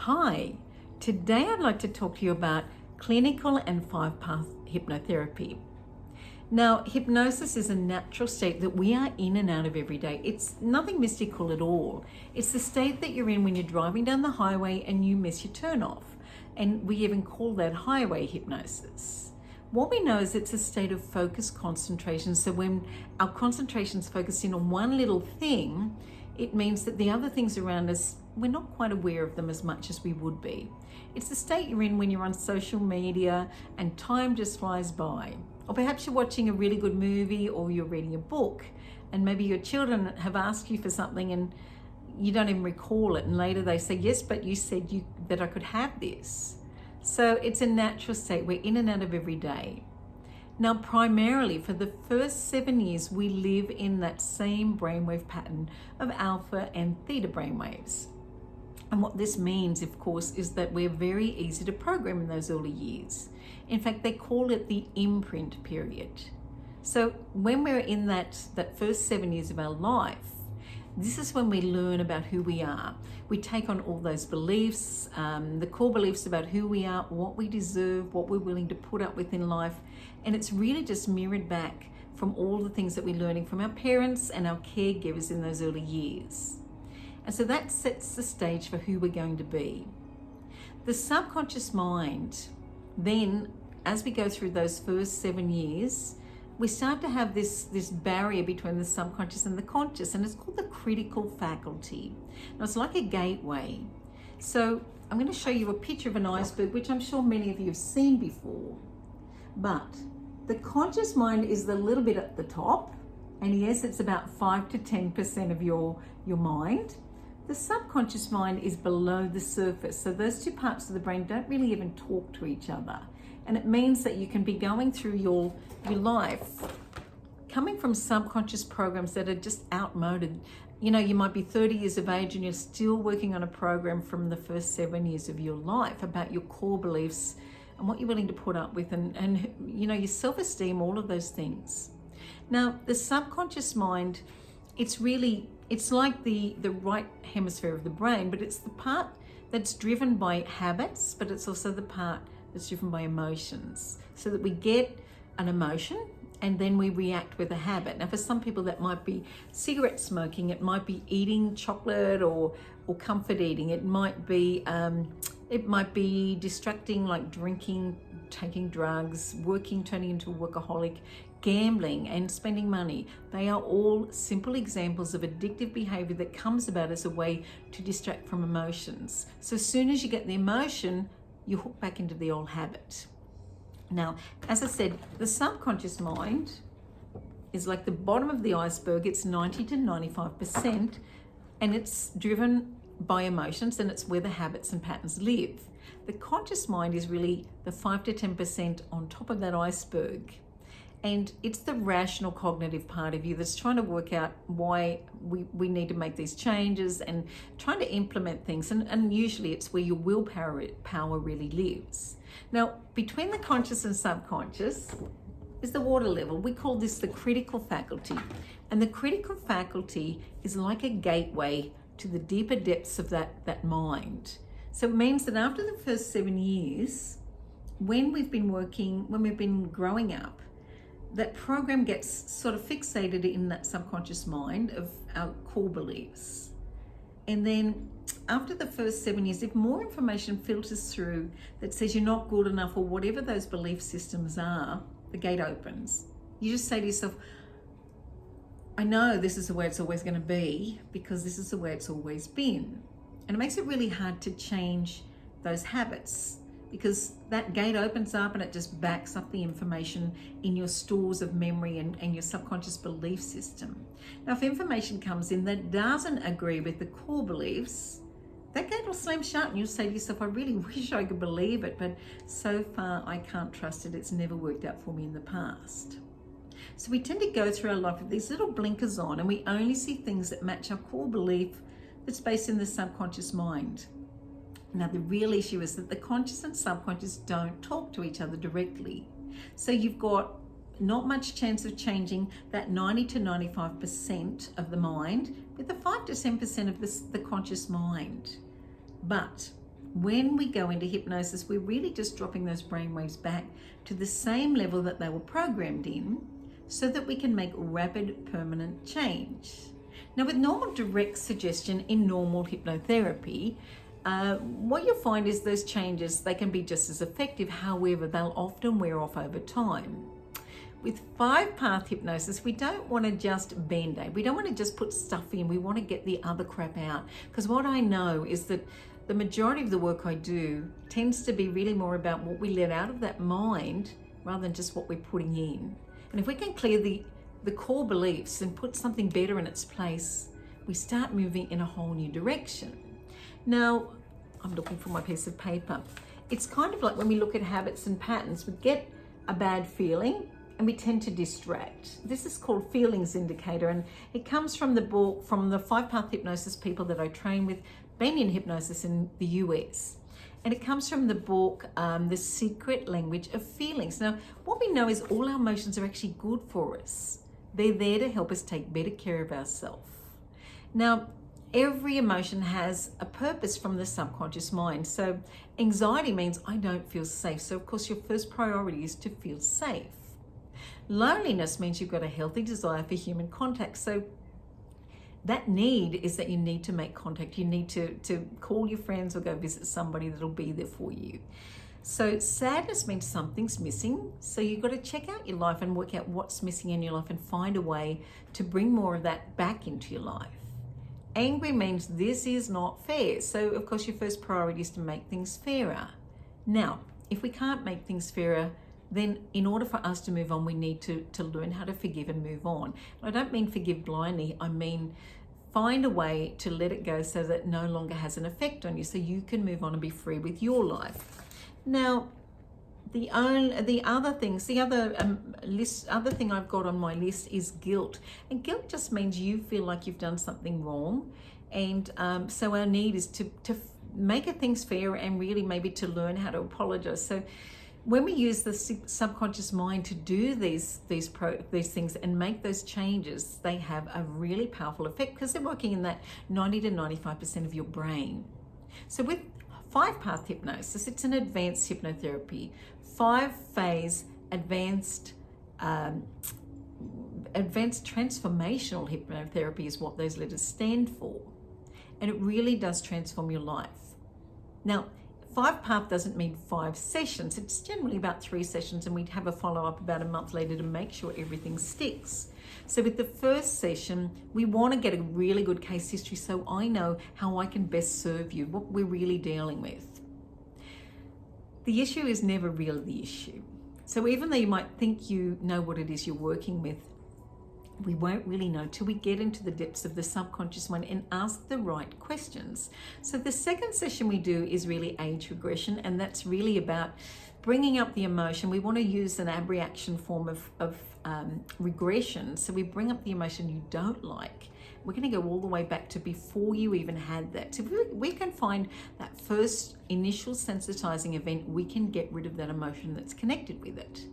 Hi, today I'd like to talk to you about clinical and five-path hypnotherapy. Now, hypnosis is a natural state that we are in and out of every day. It's nothing mystical at all. It's the state that you're in when you're driving down the highway and you miss your turnoff. And we even call that highway hypnosis. What we know is it's a state of focused concentration. So when our concentration's focused in on one little thing, it means that the other things around us, we're not quite aware of them as much as we would be. It's the state you're in when you're on social media and time just flies by. Or perhaps you're watching a really good movie or you're reading a book and maybe your children have asked you for something and you don't even recall it, and later they say, yes, but you said that I could have this. So it's a natural state. We're in and out of every day. Now, primarily for the first 7 years, we live in that same brainwave pattern of alpha and theta brainwaves. And what this means, of course, is that we're very easy to program in those early years. In fact, they call it the imprint period. So when we're in that first 7 years of our life, this is when we learn about who we are. We take on all those beliefs, the core beliefs about who we are, what we deserve, what we're willing to put up with in life. And it's really just mirrored back from all the things that we're learning from our parents and our caregivers in those early years. And so that sets the stage for who we're going to be. The subconscious mind, then, as we go through those first 7 years, we start to have this barrier between the subconscious and the conscious, and it's called the critical faculty. Now, it's like a gateway. So I'm going to show you a picture of an iceberg, which I'm sure many of you have seen before. But the conscious mind is the little bit at the top, and yes, it's about 5 to 10% of your mind. The subconscious mind is below the surface. So those two parts of the brain don't really even talk to each other. And it means that you can be going through your life coming from subconscious programs that are just outmoded. You know, you might be 30 years of age and you're still working on a program from the first 7 years of your life about your core beliefs and what you're willing to put up with and you know, your self-esteem, all of those things. Now, the subconscious mind, it's like the right hemisphere of the brain, but it's the part that's driven by habits, but it's also the part that's driven by emotions. So that we get an emotion and then we react with a habit. Now, for some people that might be cigarette smoking, it might be eating chocolate or comfort eating. It might be distracting, like drinking, taking drugs, working, turning into a workaholic, gambling and spending money. They are all simple examples of addictive behavior that comes about as a way to distract from emotions. So as soon as you get the emotion, you hook back into the old habit. Now, as I said, the subconscious mind is like the bottom of the iceberg. It's 90 to 95%, and it's driven by emotions, and it's where the habits and patterns live. The conscious mind is really the 5 to 10% on top of that iceberg. And it's the rational cognitive part of you that's trying to work out why we need to make these changes and trying to implement things. And usually it's where your willpower really lives. Now, between the conscious and subconscious is the water level. We call this the critical faculty. And the critical faculty is like a gateway to the deeper depths of that mind. So it means that after the first 7 years, when we've been growing up, that program gets sort of fixated in that subconscious mind of our core beliefs. And then after the first 7 years, if more information filters through that says you're not good enough or whatever those belief systems are, the gate opens. You just say to yourself, I know this is the way it's always going to be because this is the way it's always been. And it makes it really hard to change those habits, because that gate opens up and it just backs up the information in your stores of memory and your subconscious belief system. Now, if information comes in that doesn't agree with the core beliefs, that gate will slam shut and you'll say to yourself, I really wish I could believe it, but so far I can't trust it. It's never worked out for me in the past. So we tend to go through our life with these little blinkers on, and we only see things that match our core belief that's based in the subconscious mind. Now, the real issue is that the conscious and subconscious don't talk to each other directly. So you've got not much chance of changing that 90 to 95% of the mind with the 5 to 10% of the conscious mind. But when we go into hypnosis, we're really just dropping those brainwaves back to the same level that they were programmed in, so that we can make rapid, permanent change. Now, with normal direct suggestion in normal hypnotherapy, what you'll find is those changes, they can be just as effective. However, they'll often wear off over time. With 5-path hypnosis, we don't want to just band-aid. We don't want to just put stuff in. We want to get the other crap out. Because what I know is that the majority of the work I do tends to be really more about what we let out of that mind rather than just what we're putting in. And if we can clear the core beliefs and put something better in its place, we start moving in a whole new direction. Now, I'm looking for my piece of paper. It's kind of like when we look at habits and patterns, we get a bad feeling and we tend to distract. This is called feelings indicator, and it comes from the book, from the 5-path hypnosis people that I train with, been in hypnosis in the US. And it comes from the book, The Secret Language of Feelings. Now, what we know is all our emotions are actually good for us. They're there to help us take better care of ourselves. Now, every emotion has a purpose from the subconscious mind. So anxiety means I don't feel safe. So of course your first priority is to feel safe. Loneliness means you've got a healthy desire for human contact. So that need is that you need to make contact. You need to call your friends or go visit somebody that'll be there for you. So sadness means something's missing. So you've got to check out your life and work out what's missing in your life and find a way to bring more of that back into your life. Angry means this is not fair. So of course your first priority is to make things fairer. Now, if we can't make things fairer, then in order for us to move on, we need to learn how to forgive and move on. And I don't mean forgive blindly. I mean find a way to let it go so that it no longer has an effect on you, so you can move on and be free with your life. Now, the other thing I've got on my list is guilt. And guilt just means you feel like you've done something wrong. And so our need is to make things fair and really maybe to learn how to apologize. So when we use the subconscious mind to do these things and make those changes, they have a really powerful effect because they're working in that 90 to 95% of your brain. So with 5-path hypnosis, it's an advanced hypnotherapy, 5-phase advanced transformational hypnotherapy is what those letters stand for. And it really does transform your life. Now, 5-path doesn't mean 5 sessions. It's generally about 3 sessions, and we'd have a follow-up about a month later to make sure everything sticks. So with the first session, we want to get a really good case history so I know how I can best serve you, what we're really dealing with. The issue is never really the issue. So even though you might think you know what it is you're working with, we won't really know till we get into the depths of the subconscious mind and ask the right questions. So the second session we do is really age regression, and that's really about bringing up the emotion. We want to use an abreaction form of regression. So we bring up the emotion you don't like. We're going to go all the way back to before you even had that. So if we can find that first initial sensitizing event, we can get rid of that emotion that's connected with it.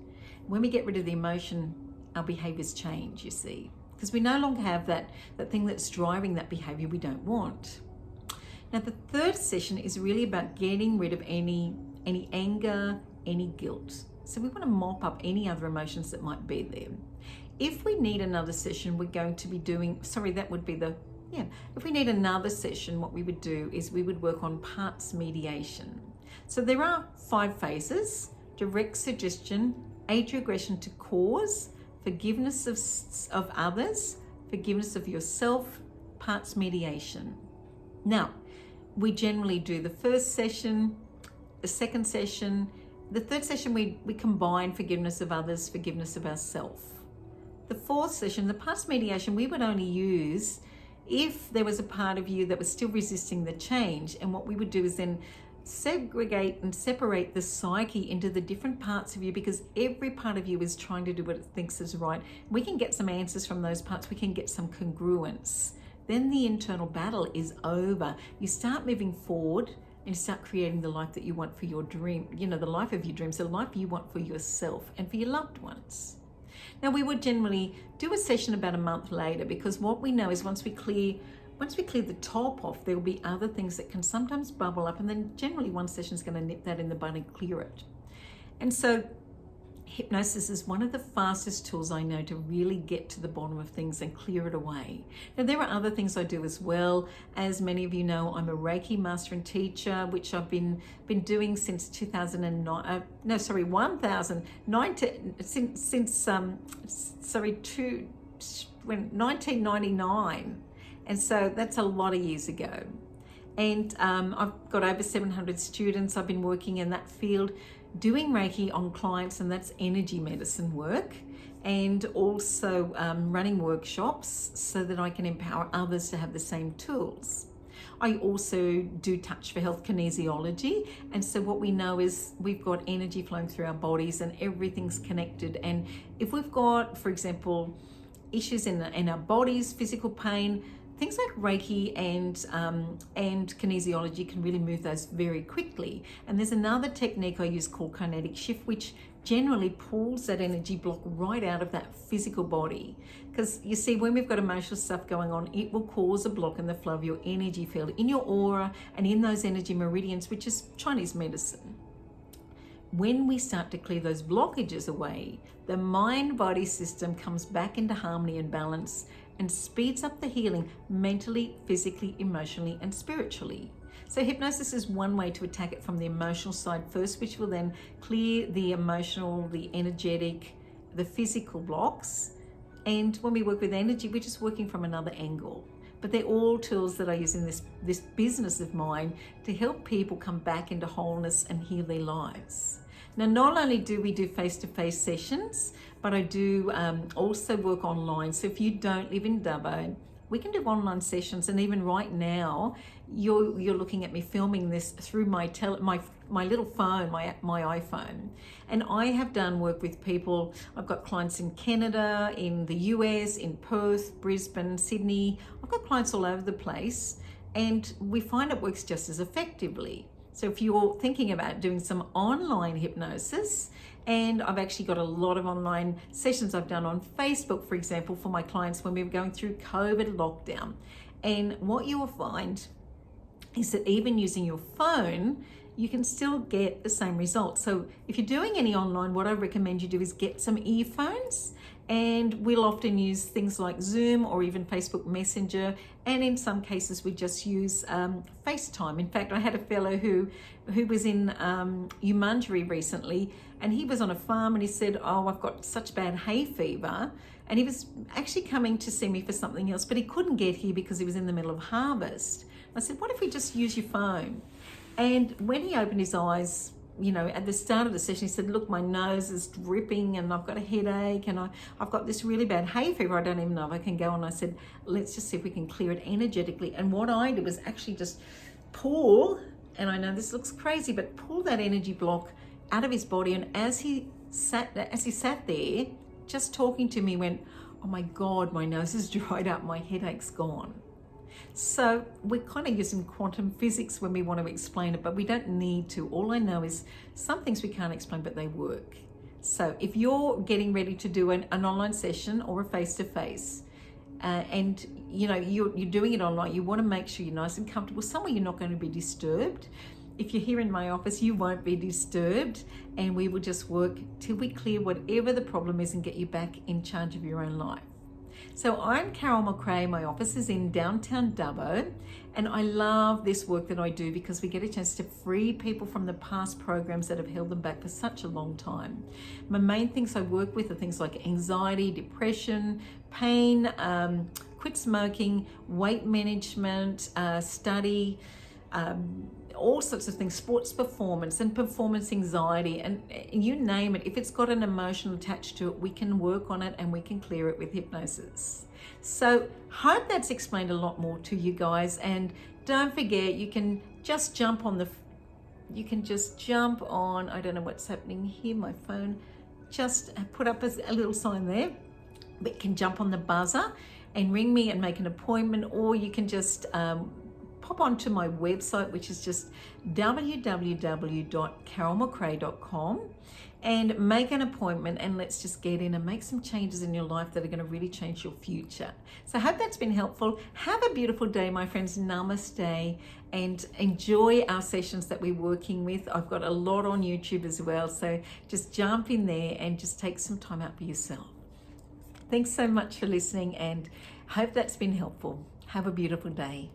When we get rid of the emotion, our behaviors change, you see, because we no longer have that thing that's driving that behavior we don't want. Now, the third session is really about getting rid of any anger, any guilt. So we want to mop up any other emotions that might be there. If we need another session, we're going to be doing, if we need another session, what we would do is we would work on parts mediation. So there are 5 phases: direct suggestion, age regression to cause, forgiveness of others, forgiveness of yourself, parts mediation. Now, we generally do the first session, the second session, the third session we combine forgiveness of others, forgiveness of ourselves. The fourth session, the parts mediation, we would only use if there was a part of you that was still resisting the change. And what we would do is then segregate and separate the psyche into the different parts of you, because every part of you is trying to do what it thinks is right. We can get some answers from those parts. We can get some congruence. Then the internal battle is over. You start moving forward and you start creating the life that you want for your dream, the life of your dreams, the life you want for yourself and for your loved ones. Now, we would generally do a session about a month later, because what we know is once we clear once we clear the top off, there will be other things that can sometimes bubble up, and then generally one session is going to nip that in the bud and clear it. And so hypnosis is one of the fastest tools I know to really get to the bottom of things and clear it away. Now, there are other things I do as well. As many of you know, I'm a Reiki master and teacher, which I've been doing since 1999. And so that's a lot of years ago. And I've got over 700 students. I've been working in that field, doing Reiki on clients, and that's energy medicine work, and also running workshops so that I can empower others to have the same tools. I also do touch for health kinesiology, and so what we know is we've got energy flowing through our bodies and everything's connected. And if we've got, for example, issues in our bodies, physical pain, things like Reiki and kinesiology can really move those very quickly. And there's another technique I use called kinetic shift, which generally pulls that energy block right out of that physical body. Because you see, when we've got emotional stuff going on, it will cause a block in the flow of your energy field, in your aura and in those energy meridians, which is Chinese medicine. When we start to clear those blockages away, the mind-body system comes back into harmony and balance, and speeds up the healing mentally, physically, emotionally, and spiritually. So hypnosis is one way to attack it from the emotional side first, which will then clear the emotional, the energetic, the physical blocks. And when we work with energy, we're just working from another angle. But they're all tools that I use in this business of mine to help people come back into wholeness and heal their lives. Now, not only do we do face-to-face sessions, but I do also work online. So if you don't live in Dubbo, we can do online sessions. And even right now, you're looking at me filming this through my little phone, my iPhone. And I have done work with people. I've got clients in Canada, in the US, in Perth, Brisbane, Sydney. I've got clients all over the place, and we find it works just as effectively. So if you're thinking about doing some online hypnosis, and I've actually got a lot of online sessions I've done on Facebook, for example, for my clients when we were going through COVID lockdown. And what you will find is that even using your phone, you can still get the same results. So if you're doing any online, what I recommend you do is get some earphones, and we'll often use things like Zoom or even Facebook Messenger, and in some cases we just use FaceTime. In fact, I had a fellow who was in Umunjeri recently, and he was on a farm, and he said, "Oh, I've got such bad hay fever," and he was actually coming to see me for something else, but he couldn't get here because he was in the middle of harvest. I said, "What if we just use your phone?" And when he opened his eyes, you know, at the start of the session, he said, "Look, my nose is dripping and I've got a headache and I've got this really bad hay fever. I don't even know if I can go." And I said, "Let's just see if we can clear it energetically." And what I did was actually just pull, and I know this looks crazy, but pull that energy block out of his body. And as he sat there, just talking to me, went, "Oh my God, my nose is dried up, my headache's gone." So we're kind of using quantum physics when we want to explain it, but we don't need to. All I know is some things we can't explain, but they work. So if you're getting ready to do an online session or a face-to-face, and you know you're doing it online, you want to make sure you're nice and comfortable, somewhere you're not going to be disturbed. If you're here in my office, you won't be disturbed, and we will just work till we clear whatever the problem is and get you back in charge of your own life. So I'm Carol Macrae. My office is in downtown Dubbo, and I love this work that I do because we get a chance to free people from the past programs that have held them back for such a long time. My main things I work with are things like anxiety, depression, pain, quit smoking, weight management, study, all sorts of things, sports performance and performance anxiety, and you name it. If it's got an emotion attached to it, we can work on it and we can clear it with hypnosis. So hope that's explained a lot more to you guys. And don't forget, you can just jump on, I don't know what's happening here, my phone just put up a little sign there, but you can jump on the buzzer and ring me and make an appointment, or you can just pop onto my website, which is just www.carolmacrae.com, and make an appointment, and let's just get in and make some changes in your life that are going to really change your future. So I hope that's been helpful. Have a beautiful day, my friends. Namaste, and enjoy our sessions that we're working with. I've got a lot on YouTube as well, so just jump in there and just take some time out for yourself. Thanks so much for listening, and hope that's been helpful. Have a beautiful day.